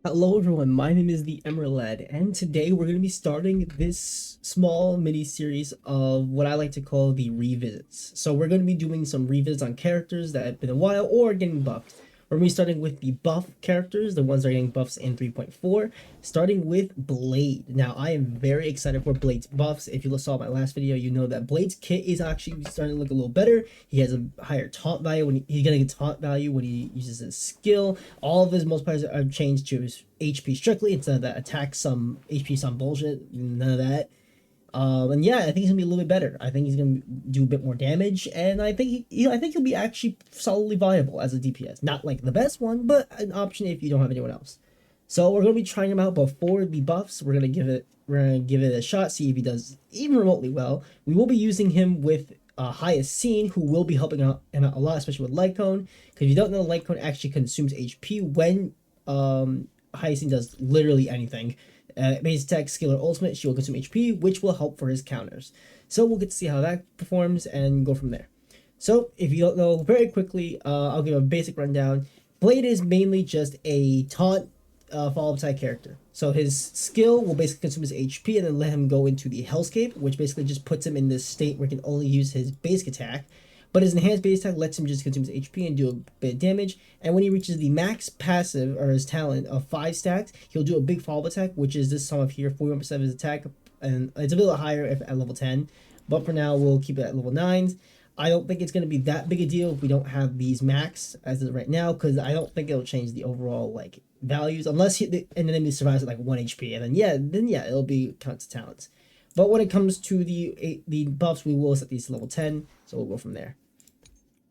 Hello everyone, my name is the Emerald, and today we're going to be starting this small mini series of what I like to call the revisits. So we're going to be doing some revisits on characters that have been a while or getting buffed. We're going to be starting with the buff characters, the ones that are getting buffs in 3.4, starting with Blade. Now I am very excited for Blade's buffs. If you saw my last video, you know that Blade's kit is actually starting to look a little better. He has a higher taunt value when he's getting a taunt value when he uses his skill. All of his multipliers are changed to his HP strictly instead of that attack some HP some bullshit. None of that. And yeah, I think he's gonna be a little bit better. I think he's gonna do a bit more damage, and I think I think he'll be actually solidly viable as a DPS. Not like the best one, but an option if you don't have anyone else. So we're gonna be trying him out before the buffs. We're gonna give it a shot, see if he does even remotely well. We will be using him with Highest Scene, who will be helping out him out a lot, especially with Light Cone. Because if you don't know, Light Cone actually consumes HP when Highest Scene does literally anything. Base attack, skill, or ultimate, she will consume HP, which will help for his counters. So we'll get to see how that performs and go from there. So if you don't know, very quickly, I'll give a basic rundown. Blade is mainly just a taunt follow-up type character. So his skill will basically consume his HP and then let him go into the Hellscape, which basically just puts him in this state where he can only use his basic attack. But his enhanced base attack lets him just consume his HP and do a bit of damage. And when he reaches the max passive, or his talent, of 5 stacks, he'll do a big follow-up attack, which is this sum of here, 41% of his attack. And it's a bit higher if at level 10. But for now, we'll keep it at level 9. I don't think it's going to be that big a deal if we don't have these max as of right now, because I don't think it'll change the overall like values unless the enemy survives at like 1 HP, and then yeah, it'll be count to talents. But when it comes to the buffs, we will set these to level 10, so we'll go from there.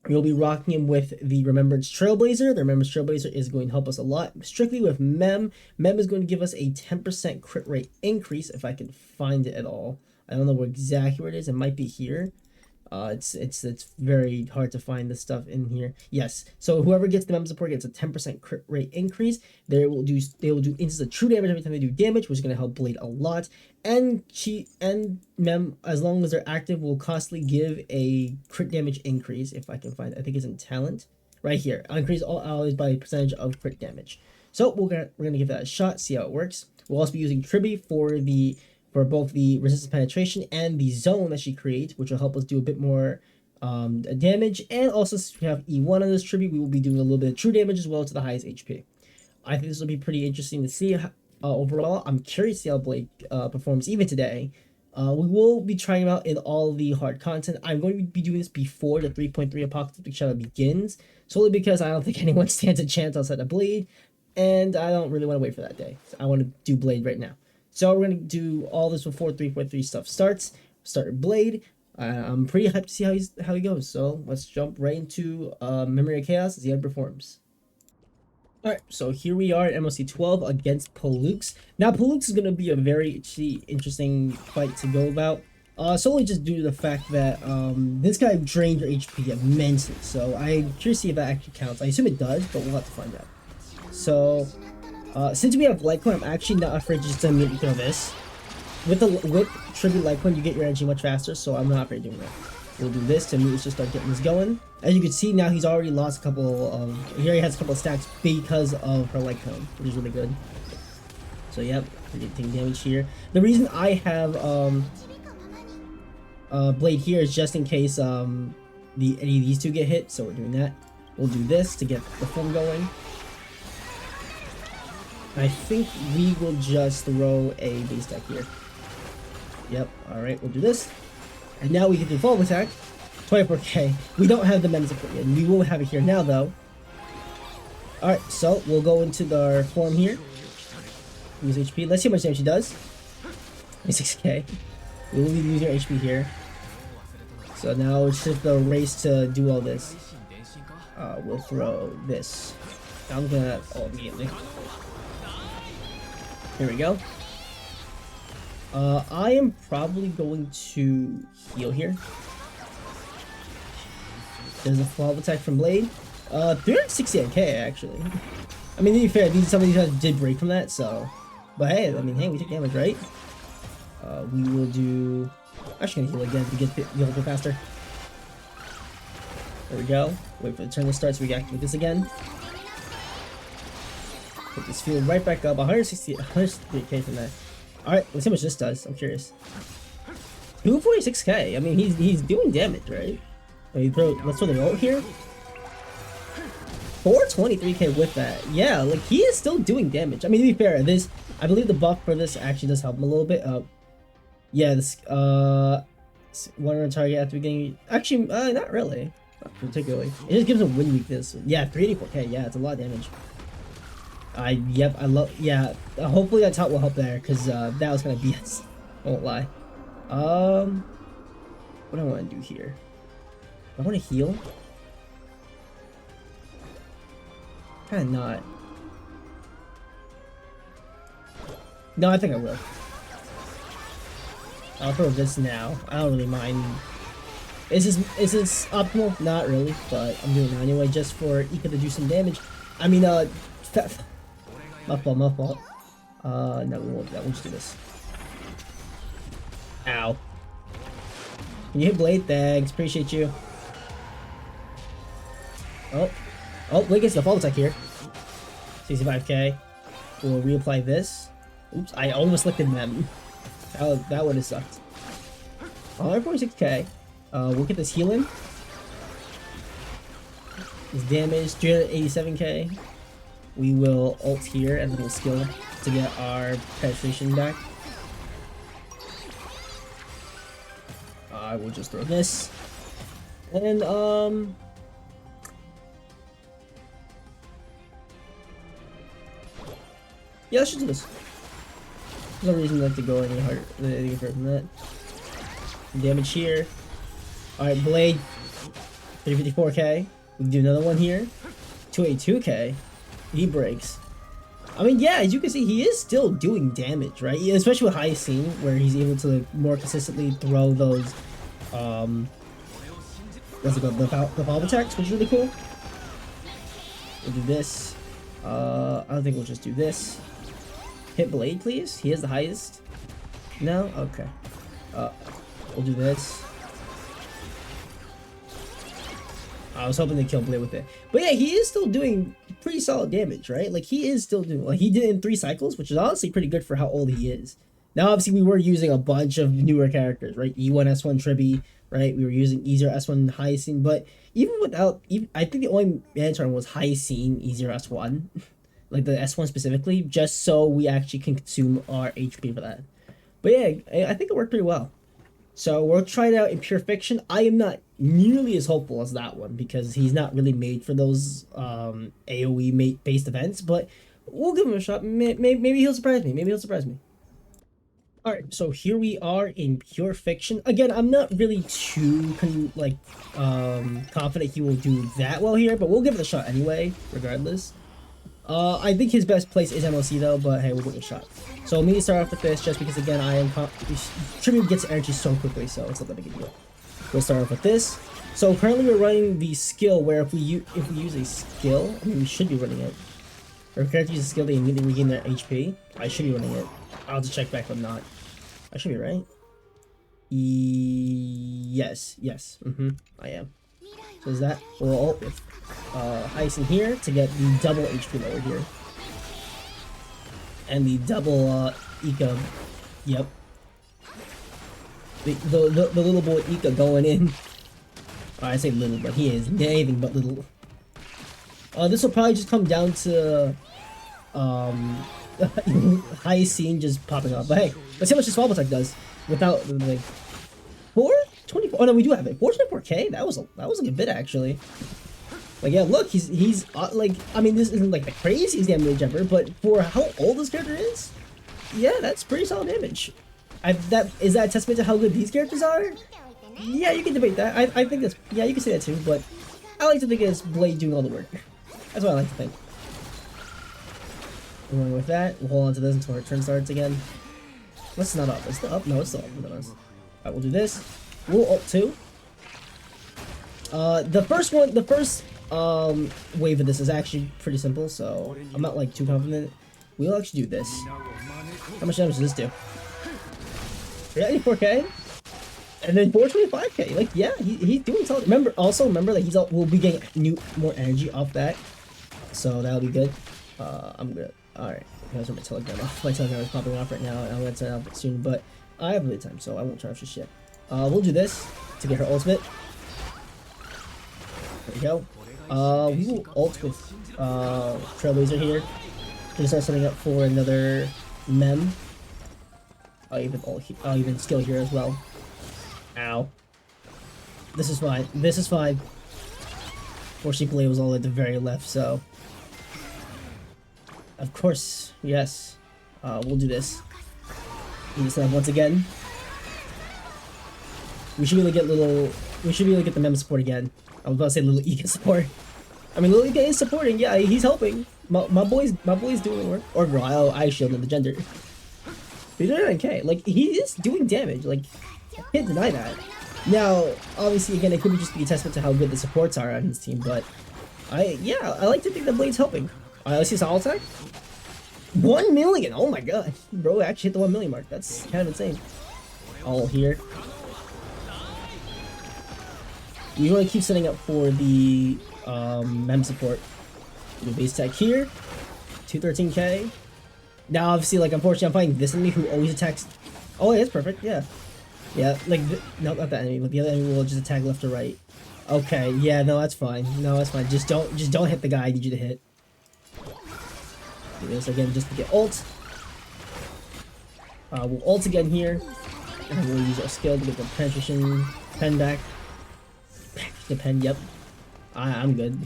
We'll be rocking him with the Remembrance Trailblazer. The Remembrance Trailblazer is going to help us a lot, strictly with Mem. Mem is going to give us a 10% crit rate increase, if I can find it at all. I don't know where exactly where it is. It might be here. It's very hard to find this stuff in here. Yes, so whoever gets the Mem support gets a 10% crit rate increase. They will do instances of true damage every time they do damage, which is going to help Blade a lot. And Mem, as long as they're active, will constantly give a crit damage increase. If I can find it, I think it's in talent right here. Increase all allies by a percentage of crit damage. So we're gonna give that a shot, see how it works. We'll also be using Tribby for both the resistance penetration and the zone that she creates, which will help us do a bit more damage. And also, since we have E1 on this tribute, we will be doing a little bit of true damage as well to the highest HP. I think this will be pretty interesting to see overall. I'm curious to see how Blake performs even today. We will be trying him out in all the hard content. I'm going to be doing this before the 3.3 Apocalyptic Shadow begins, solely because I don't think anyone stands a chance outside of Blade, and I don't really want to wait for that day. So I want to do Blade right now. So we're going to do all this before 3.3 stuff starts. Start with Blade. I'm pretty hyped to see how he goes. So let's jump right into Memory of Chaos and see how he performs. Alright, so here we are at MOC 12 against Pollux. Now, Pollux is going to be a very interesting fight to go about. Solely just due to the fact that this guy drained your HP immensely. So I'm curious to see if that actually counts. I assume it does, but we'll have to find out. So since we have Light Cone, I'm actually not afraid just to immediately throw this. With Tribute Light Cone, you get your energy much faster, so I'm not afraid of doing that. We'll do this to immediately just start getting this going. As you can see, now he's already lost a couple of... He already has a couple of stacks because of her Light Cone, which is really good. So yep, we're taking damage here. The reason I have Blade here is just in case any of these two get hit, so we're doing that. We'll do this to get the form going. I think we will just throw a base attack here. Yep, alright, we'll do this. And now we can do follow attack. 24k. We don't have the Mem support yet. We will have it here now, though. Alright, so we'll go into our form here. Use HP. Let's see how much damage she does. 26k. We will be using our HP here. So now it's just the race to do all this. We'll throw this. I'm gonna... Oh, immediately. Here we go. I am probably going to heal here. There's a follow-up attack from Blade. 368k actually. I mean, to be fair, some of these guys did break from that, so. But hey, I mean, hey, we take damage, right? We will do. Actually, gonna heal again to get heal a bit faster. There we go. Wait for the turn to start so we can activate this again. Put this field right back up. 163k from that. Alright, let's see how much this does. I'm curious. 246k. I mean, he's doing damage, right? Let's throw the ult here. 423k with that. Yeah, like he is still doing damage. I mean, to be fair, I believe the buff for this actually does help him a little bit. Yeah, this one on target after beginning. Actually, not really. Not particularly. It just gives him wind weakness. Yeah, 384k. Yeah, it's a lot of damage. I love. Yeah, hopefully that top will help there because that was kind of BS. I won't lie. What do I want to do here? I want to heal. Kind of not. No, I think I will. I'll throw this now. I don't really mind. Is this optimal? Not really, but I'm doing it now anyway, just for Ika to do some damage. I mean, my fault. No, we won't do that. We'll just do this. Ow. Can you hit Blade? Thanks. Appreciate you. Oh, Blade gets the fall attack here. 65k. We'll reapply this. Oops, I almost licked them. That would have sucked. 146k. We'll get this healing. This damage, 387k. We will ult here and then we'll skill to get our penetration back. I will just throw this. And yeah, let's just do this. There's no reason to go any harder any further than that. Damage here. Alright, Blade. 354k. We can do another one here. 282k. He breaks. I mean, yeah, as you can see, he is still doing damage, right? Especially with high scene, where he's able to like, more consistently throw those, what's it called? The follow attacks, which is really cool. We'll do this. I don't think we'll just do this. Hit Blade, please. He is the highest. No? Okay. We'll do this. I was hoping to kill Blade with it. But yeah, he is still doing pretty solid damage, right? Like, he is still doing... Like, he did it in 3 cycles, which is honestly pretty good for how old he is. Now, obviously, we were using a bunch of newer characters, right? E1, S1, Tribby, right? We were using E0, S1, High Scene. But even without... I think the only answer was High Scene, E0, S1. Like, the S1 specifically, just so we actually can consume our HP for that. But yeah, I think it worked pretty well. So we'll try it out in Pure Fiction. I am not nearly as hopeful as that one because he's not really made for those AoE based events, but we'll give him a shot. Maybe he'll surprise me. Alright, so here we are in Pure Fiction. Again, I'm not really too confident he will do that well here, but we'll give it a shot anyway, regardless. I think his best place is MLC though, but hey, we'll give it a shot. So me start off with this just because again Tribute gets energy so quickly, so it's not that big a deal. We'll start off with this. So currently we're running the skill where if we use a skill, I mean we should be running it. Or if character uses a skill, they immediately regain their HP. I should be running it. I'll have to check back if I'm not. I should be right. Yes. I am. So is that we'll ult with Ice in here to get the double HP lower here. And the double Ika. Yep. The little boy Ika going in. I say little, but he is anything but little. This will probably just come down to high scene just popping up. But hey, let's see how much this Fall Attack does without like 424. Oh no, we do have it. 424k. That was a good bit actually. Like yeah, look, he's like, I mean this isn't like the craziest damage ever, but for how old this character is, yeah, that's pretty solid damage. Is that a testament to how good these characters are? Yeah, you can debate that. I think that's, yeah, you can say that too, but I like to think it's Blade doing all the work. That's what I like to think. We're going with that. We'll hold on to this until our turn starts again. What's not up? It's still up? No, it's still up. Alright, we'll do this. We'll ult too. The first wave of this is actually pretty simple, so I'm not like too confident. We'll actually do this. How much damage does this do? 394k? And then 425k. Like, yeah, he's doing solid. Remember that we'll be getting more energy off that, so that'll be good. I'm good. Alright, here's my telegram off. My telegram is popping off right now, and I'm gonna turn off soon, but I have bleed time, so I won't turn off the shit. We'll do this to get her ultimate. There we go. We will ult with Trailblazer here. Gonna start setting up for another mem. I'll even skill here as well. Ow. This is fine. This is fine. Fortunately, Blade was all at the very left, so of course, yes. We'll do this. We just have once again. We should be able to get little. We should be able to get the mem support again. I was about to say little Ika support. I mean, little Ika is supporting. Yeah, he's helping. My boy's doing the work. Or girl, I shield in the gender. But he's doing okay. Like he is doing damage. Like I can't deny that. Now, obviously, again, it could just be a testament to how good the supports are on his team. But I like to think that Blade's helping. Let's see solid attack. 1 million. Oh my god, bro, actually hit the 1 million mark. That's kind of insane. All here. We want to keep setting up for the mem support. Do base attack here. 213k. Now, obviously, like, unfortunately, I'm fighting this enemy who always attacks. Oh, it's perfect. Yeah, yeah. Like, no, not that enemy, but the other enemy will just attack left or right. Okay. Yeah. No, that's fine. No, that's fine. Just don't hit the guy I need you to hit. Do this again just to get ult. We'll ult again here, and we'll use our skill to get the penetration pen back. The pen, yep. I'm good.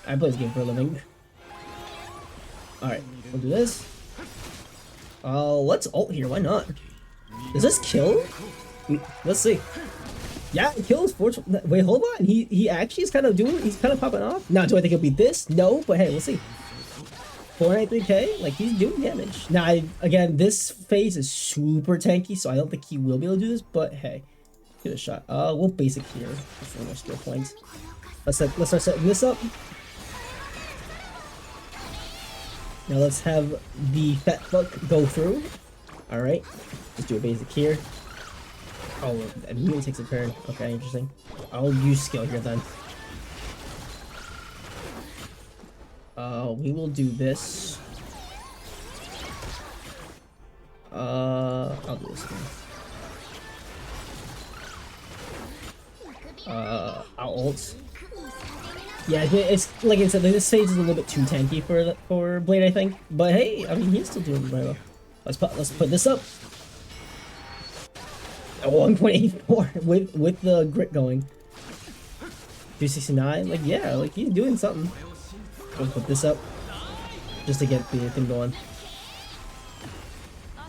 I play this game for a living. Alright, we'll do this. Let's ult here, why not? Does this kill? Let's see. Yeah, it kills. Wait, hold on. He actually is kind of doing. He's kind of popping off. Now, do I think it'll beat this? No, but hey, we'll see. 493k, like he's doing damage. Now, again, this phase is super tanky, so I don't think he will be able to do this. But hey, give it a shot. We'll basic here for more skill points. Let's start setting this up. Now let's have the fat fuck go through. All right, just do a basic here. Oh, it immediately takes a turn. Okay, interesting. I'll use skill here then. We will do this. I'll do this again. I'll ult. Yeah, it's like I said, like, this phase is a little bit too tanky for Blade, I think. But hey, I mean, he's still doing very well. Let's put this up. 1.84 with the grit going. 269, like yeah, like he's doing something. We'll put this up just to get the thing going,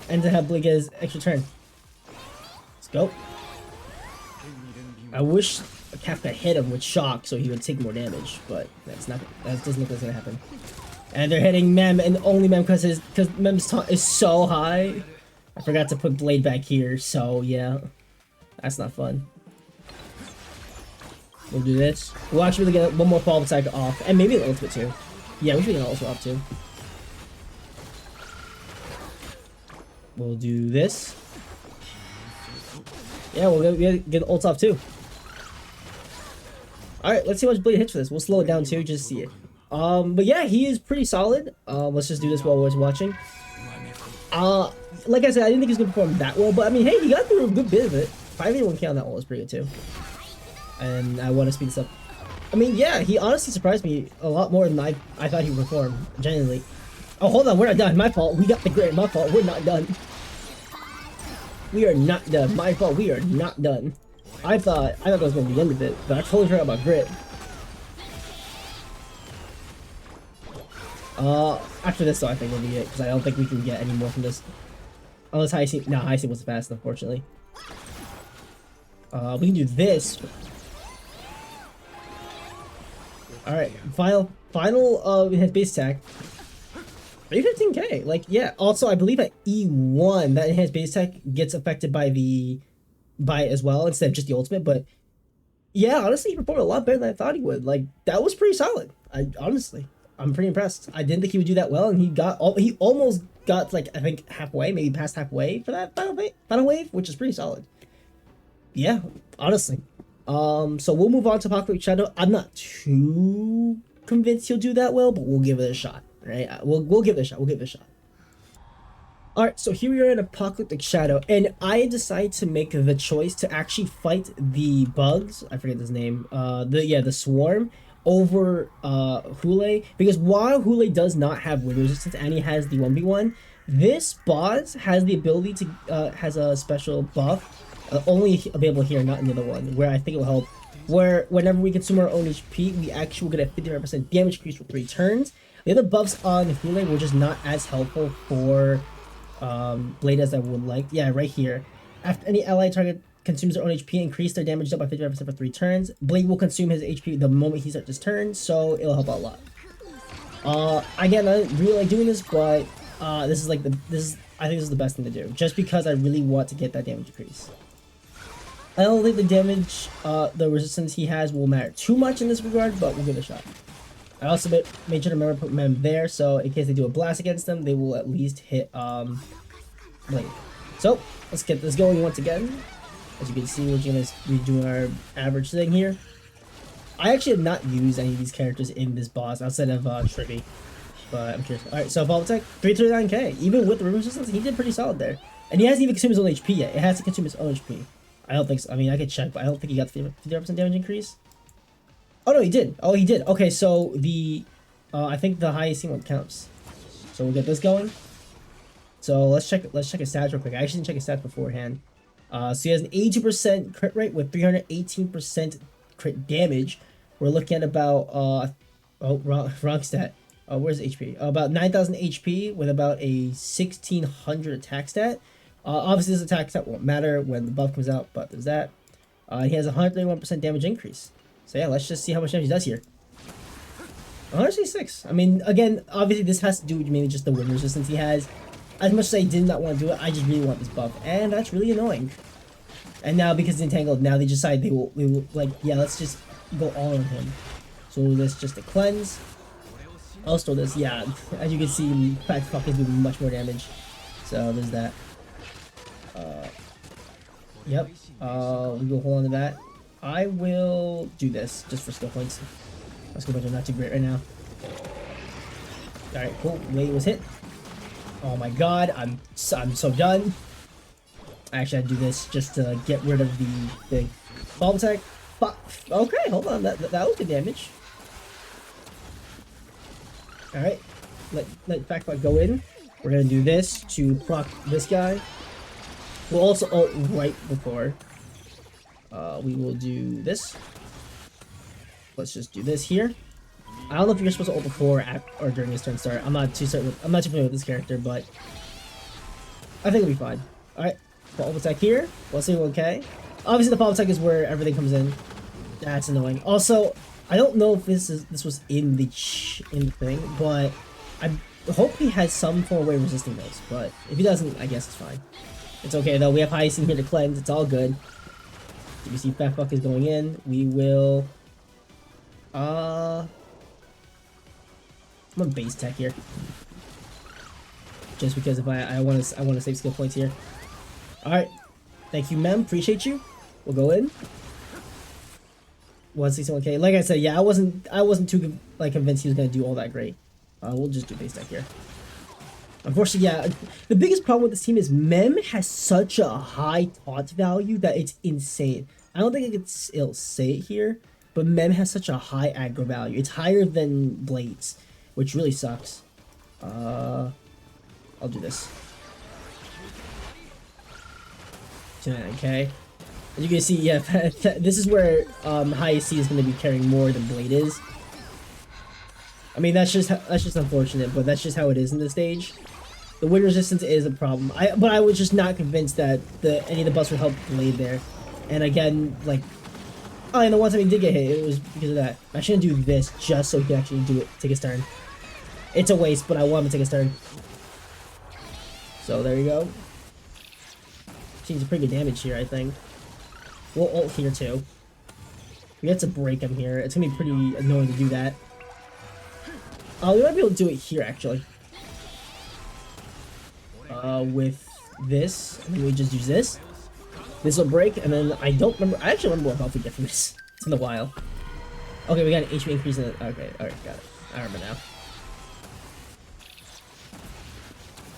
and to have Blade get his extra turn. Let's go. I wish Kafka hit him with shock so he would take more damage, but that's not. That doesn't look like it's gonna happen. And they're hitting Mem, and only Mem because Mem's taunt is so high. I forgot to put Blade back here, so yeah, that's not fun. We'll do this. We'll actually get one more follow-up attack off, and maybe an ultimate too. Yeah, we should get an ultimate off too. We'll do this. Yeah, we'll get an ult off too. Alright, let's see how much Blade hits for this. We'll slow it down too, just to see it. But yeah, he is pretty solid. Let's just do this while we're watching. Like I said, I didn't think he was going to perform that well, but I mean, hey, he got through a good bit of it. 581k on that one was pretty good too. And I want to speed this up. I mean, yeah, he honestly surprised me a lot more than I thought he would perform, genuinely. Oh, hold on, we're not done. My fault. We got the grid. My fault. We're not done. We are not done. My fault. We are not done. I thought that was going to be the end of it, but I totally forgot about grit. After this though, I think will be it, because I don't think we can get any more from this. Unless Hyacinth, no, Hyacinth was fast, unfortunately. We can do this. Alright, final his base attack. 315k, like, yeah. Also, I believe at E1, that enhanced base attack gets affected by it as well, instead of just the ultimate, but yeah, honestly, he performed a lot better than I thought he would. Like, that was pretty solid. I'm pretty impressed. I didn't think he would do that well, and he almost got, like, I think halfway, maybe past halfway for that final wave, which is pretty solid. Yeah, honestly. So we'll move on to Apocalyptic Shadow. I'm not too convinced he'll do that well, but we'll give it a shot, right? We'll give it a shot. We'll give it a shot. All right, so here we are in Apocalyptic Shadow, and I decided to make the choice to actually fight the bugs. I forget his name. The swarm over Hule, because while Hule does not have wind resistance and he has the 1v1, this boss has the ability to has a special buff, only available here, not in the other one, where I think it will help. Where whenever we consume our own HP, we actually will get a 55% damage increase for 3 turns. The other buffs on Hule were just not as helpful for Blade as I would like. Yeah, right here. After any ally target consumes their own HP, increase their damage up by 55% for 3 turns. Blade will consume his HP the moment he starts his turn, so it'll help out a lot. Again, I really like doing this, but I think this is the best thing to do, just because I really want to get that damage increase. I don't think the damage, the resistance he has will matter too much in this regard, but we'll give it a shot. I also made sure to remember to put Mem there, so in case they do a blast against them, they will at least hit Blade. So let's get this going once again. As you can see, we're gonna be doing our average thing here. I actually have not used any of these characters in this boss outside of Tribby, but I'm curious. All right, so Fall Attack 339k. Even with the room resistance, he did pretty solid there, and he hasn't even consumed his own HP yet. It has to consume his own HP. I don't think so. I mean, I could check, but I don't think he got 50% damage increase. Oh no, he did. Oh, he did. Okay, so the I think the highest one counts. So we'll get this going. So let's check his stats real quick. I actually didn't check his stats beforehand. So he has an 82% crit rate with 318% crit damage. We're looking at about wrong stat. Where's HP? About 9,000 HP with about a 1,600 attack stat. Obviously this attack stat won't matter when the buff comes out, but there's that. He has 131% damage increase. So yeah, let's just see how much damage he does here. 166. I mean, again, obviously this has to do with mainly just the wind resistance he has. As much as I did not want to do it, I just really want this buff, and that's really annoying. And now because it's entangled, now they decide they will like, yeah, let's just go all on him. So this just a cleanse. I'll store this. Yeah, as you can see, Fat Fuck is doing much more damage. So there's that. Yep. We go hold on to that. I will do this just for skill points. My skill points are not too great right now. Alright, cool. Wade was hit. Oh my god, I'm so done. I actually had to do this just to get rid of the thing. Bomb attack. Okay, hold on. That was good damage. Alright. Let Factbot go in. We're gonna do this to proc this guy. We'll also ult right before. We will do this. Let's just do this here. I don't know if you're supposed to ult before or during his turn start. I'm not too familiar with this character, but I think it'll be fine. All right, ult attack here. Let's see 1k. Obviously, the follow attack is where everything comes in. That's annoying. Also, I don't know if this was in the thing, but I hope he has some form of way of resisting those. But if he doesn't, I guess it's fine. It's okay though. We have Hyacinth here to cleanse. It's all good. You can see Fat Fuck is going in. We will. I'm on base tech here, just because if I want to save skill points here. All right, thank you, Mem. Appreciate you. We'll go in. 161k. Like I said, yeah, I wasn't too convinced he was gonna do all that great. We'll just do base tech here. Unfortunately, yeah, the biggest problem with this team is Mem has such a high taunt value that it's insane. I don't think it'll say it here, but Mem has such a high aggro value. It's higher than Blade's, which really sucks. I'll do this. 29k. As you can see, yeah, this is where Highest C is going to be carrying more than Blade is. I mean, that's just unfortunate, but that's just how it is in this stage. The wind resistance is a problem. But I was just not convinced that any of the buffs would help Blade there. And again, like, oh, and the one time he did get hit, it was because of that. I shouldn't do this just so he can actually take his turn. It's a waste, but I want him to take his turn. So there you go. Seems a pretty good damage here, I think. We'll ult here too. We have to break him here. It's gonna be pretty annoying to do that. We might be able to do it here actually. With this, and then we just use this. This will break, and then I don't remember. I actually remember what health we get from this. It's been a while. Okay, we got an HP increase in it. Okay, alright, got it. I remember now.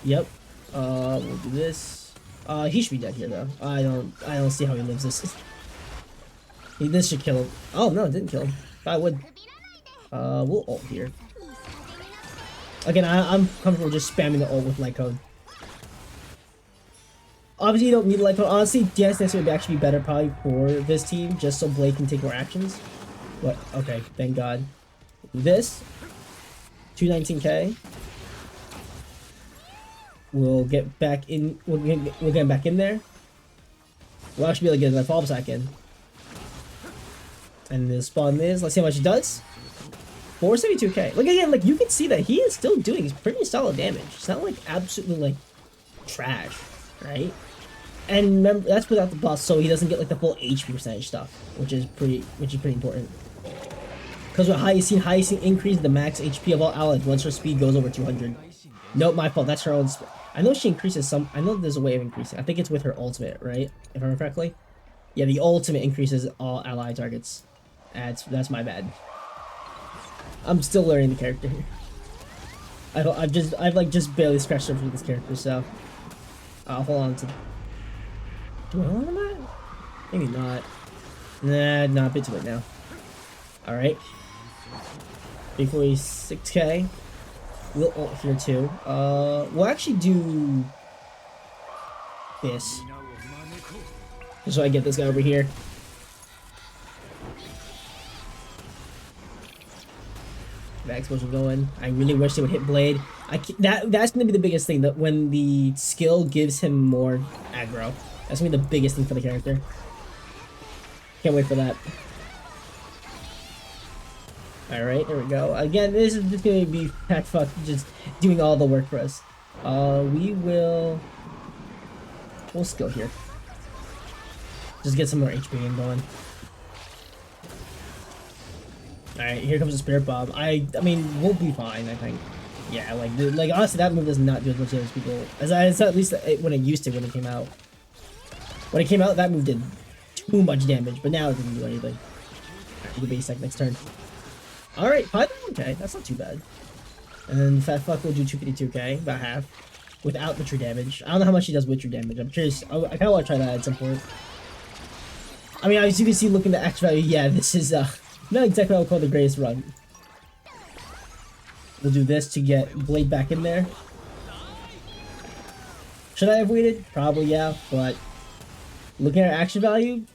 Yep. We'll do this. He should be dead here though. I don't see how he lives this. This should kill him. Oh no, it didn't kill him. I would. We'll ult here. Again, I'm comfortable just spamming the ult with light code. Obviously, you don't need light code. Honestly, DSS would actually be better probably for this team, just so Blade can take more actions. But okay, thank God. This 219k. We'll get back in. We'll get back in there. We'll actually be able to get that fall back in. And the spawn is. Let's see how much it does. 472k. Like again, like you can see that he is still doing pretty solid damage. It's not like absolutely like trash, right? And remember that's without the buff, so he doesn't get like the full HP percentage stuff, which is pretty important. Because with highest seen increase the max HP of all allies once her speed goes over 200. Nope, my fault. That's her own. I know she increases some. I know there's a way of increasing. I think it's with her ultimate, right? If I remember correctly. Yeah, the ultimate increases all ally targets. That's my bad. I'm still learning the character here. I've like just barely scratched over this character, so I'll hold on to. Do I hold on to that? Maybe not. Nah, not a bit too late now. All right. 346k. We'll ult here too. We'll actually do this. Just so I get this guy over here. That explosion going. I really wish they would hit Blade. That's gonna be the biggest thing, that when the skill gives him more aggro. That's gonna be the biggest thing for the character. Can't wait for that. Alright, there we go. Again, this is just gonna be Packfuck just doing all the work for us. We'll skill here. Just get some more HP in going. Alright, here comes the Spirit Bomb. I mean, we'll be fine, I think. Yeah, like honestly, that move does not do as much damage as people. At least when it used to, when it came out. When it came out, that move did too much damage, but now it doesn't do anything. Alright, we'll be back next turn. Alright, 501k, that's not too bad. And then Fat Fuck will do 252k, about half, without the true damage. I don't know how much he does with true damage. I'm curious. I kind of want to try that at some point. I mean, as you can see, looking at the action value, yeah, this is not exactly what I would call the greatest run. We'll do this to get Blade back in there. Should I have waited? Probably, yeah, but looking at our action value,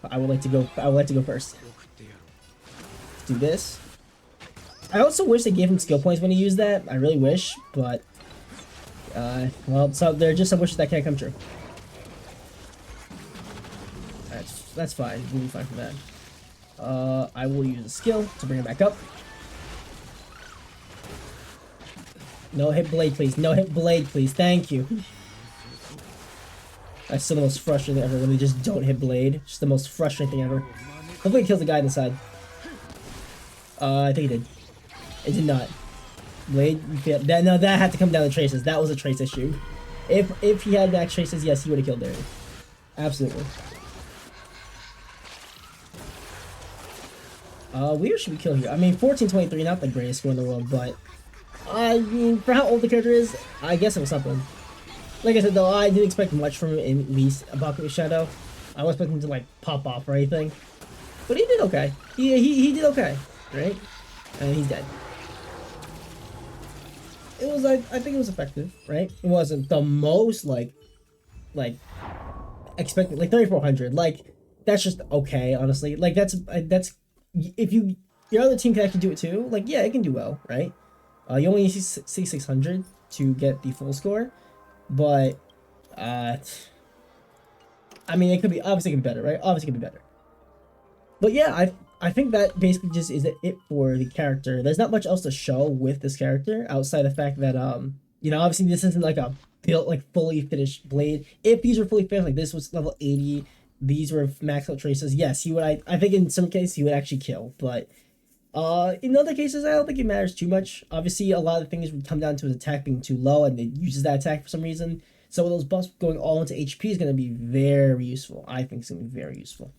I would like to go first. Let's do this. I also wish they gave him skill points when he used that. I really wish, but well, so there are just some wishes that can't come true. That's fine. We'll be fine for that. I will use a skill to bring it back up. No hit Blade, please. No hit Blade, please. Thank you. That's still the most frustrating thing ever when they just don't hit Blade. Just the most frustrating thing ever. Hopefully it kills the guy on the side. I think it did. It did not. Blade, you failed. No, that had to come down to traces. That was a trace issue. If he had max traces, yes, he would have killed Derry. Absolutely. Where should we kill here? I mean, 1423, not the greatest score in the world, but I mean, for how old the character is, I guess it was something. Like I said, though, I didn't expect much from him in Least Apocalypse Shadow. I was expecting him to like pop off or anything, but he did okay. He did okay, right? And he's dead. It was I think it was effective, right? It wasn't the most like expected, like 3400. Like that's just okay, honestly. Like that's if your other team can actually do it too. Like yeah, it can do well, right? You only need 6600 to get the full score, but I mean it could be obviously could be better, right? Obviously could be better. But yeah, I think that basically just is it for the character. There's not much else to show with this character outside the fact that you know, obviously this isn't like a built like fully finished Blade. If these were fully finished, like this was level 80, these were max out traces, yes, he would. I think in some cases he would actually kill, but in other cases I don't think it matters too much. Obviously a lot of things would come down to his attack being too low, and it uses that attack for some reason. So those buffs going all into HP is going to be very useful. I think it's going to be very useful.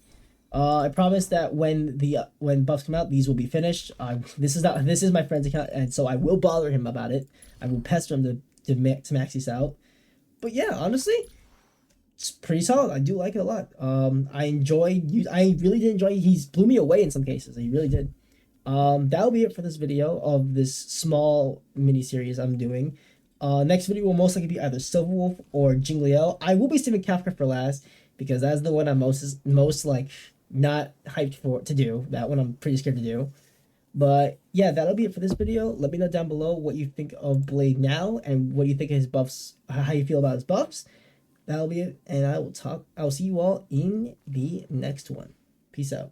I promise that when buffs come out, these will be finished. This is my friend's account, and so I will bother him about it. I will pester him to max these out. But yeah, honestly, it's pretty solid. I do like it a lot. I really did enjoy. He's blew me away in some cases. He really did. That'll be it for this video of this small mini series I'm doing. Next video will most likely be either Silverwolf or Jingliel. I will be saving Kafka for last because that's the one I'm most like not hyped for to do. That one I'm pretty scared to do. But yeah, that'll be it for this video. Let me know down below what you think of Blade now and what you think of his buffs, how you feel about his buffs. That'll be it, and I will see you all in the next one. Peace out.